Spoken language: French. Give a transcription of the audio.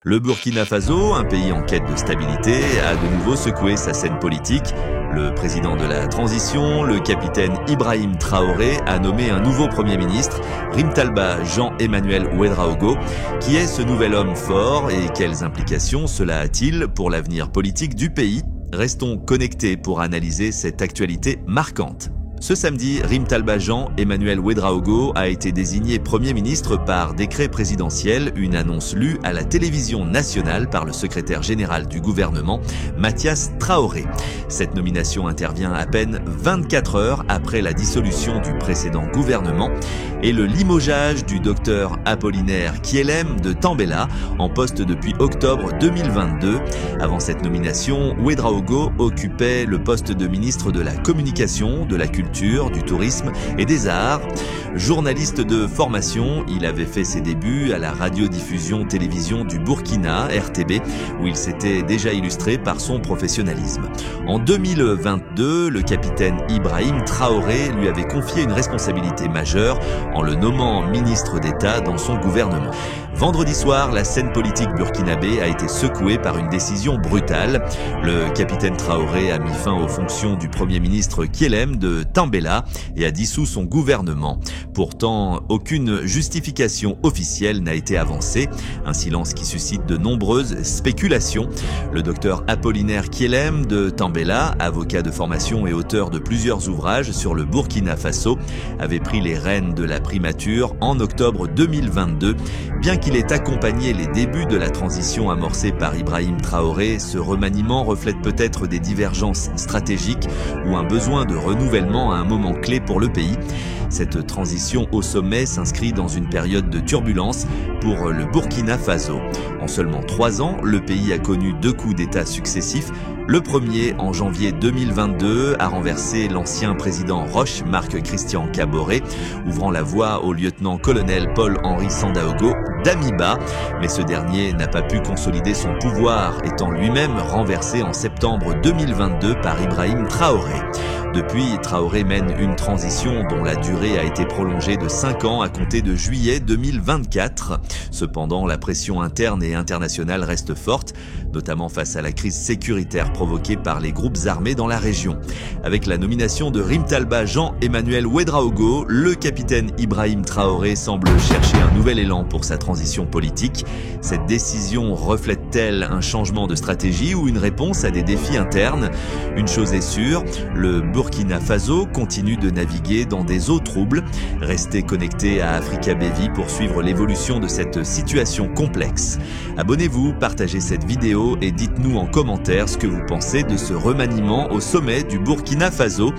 Le Burkina Faso, un pays en quête de stabilité, a de nouveau secoué sa scène politique. Le président de la transition, le capitaine Ibrahim Traoré, a nommé un nouveau Premier ministre, Rimtalba Jean-Emmanuel Ouédraogo. Qui est ce nouvel homme fort et quelles implications cela a-t-il pour l'avenir politique du pays? Restons connectés pour analyser cette actualité marquante. Ce samedi, Rimtalba Jean-Emmanuel Ouédraogo a été désigné Premier ministre par décret présidentiel, une annonce lue à la télévision nationale par le secrétaire général du gouvernement, Mathias Traoré. Cette nomination intervient à peine 24 heures après la dissolution du précédent gouvernement et le limogeage du docteur Apollinaire Kielem de Tambela, en poste depuis octobre 2022. Avant cette nomination, Ouédraogo occupait le poste de ministre de la Communication, de la Culture, du Tourisme et des Arts. Journaliste de formation, il avait fait ses débuts à la radiodiffusion télévision du Burkina, RTB, où il s'était déjà illustré par son professionnalisme. En 2022, le capitaine Ibrahim Traoré lui avait confié une responsabilité majeure en le nommant ministre d'État dans son gouvernement. Vendredi soir, la scène politique burkinabé a été secouée par une décision brutale. Le capitaine Traoré a mis fin aux fonctions du Premier ministre Kielem de Tambela et a dissous son gouvernement. Pourtant, aucune justification officielle n'a été avancée, un silence qui suscite de nombreuses spéculations. Le docteur Apollinaire Kielem de Tambela, avocat de formation et auteur de plusieurs ouvrages sur le Burkina Faso, avait pris les rênes de la primature en octobre 2022. Bien qu'il ait accompagné les débuts de la transition amorcée par Ibrahim Traoré, ce remaniement reflète peut-être des divergences stratégiques ou un besoin de renouvellement à un moment clé pour le pays. Cette transition au sommet s'inscrit dans une période de turbulence pour le Burkina Faso. En seulement 3 ans, le pays a connu 2 coups d'État successifs. Le premier, en janvier 2022, a renversé l'ancien président Roch Marc Christian Kaboré, ouvrant la voie au lieutenant-colonel Paul-Henri Sandaogo d'Amiba. Mais ce dernier n'a pas pu consolider son pouvoir, étant lui-même renversé en septembre 2022 par Ibrahim Traoré. Depuis, Traoré mène une transition dont la durée a été prolongée de 5 ans à compter de juillet 2024. Cependant, la pression interne et internationale reste forte, notamment face à la crise sécuritaire provoquée par les groupes armés dans la région. Avec la nomination de Rimtalba Jean-Emmanuel Ouédraogo, le capitaine Ibrahim Traoré semble chercher un nouvel élan pour sa transition politique. Cette décision reflète-t-elle un changement de stratégie ou une réponse à des défis internes? Une chose est sûre, le Burkina Faso continue de naviguer dans des eaux troubles. Restez connectés à Africa Bévi pour suivre l'évolution de cette situation complexe. Abonnez-vous, partagez cette vidéo et dites-nous en commentaire ce que vous pensez de ce remaniement au sommet du Burkina Faso.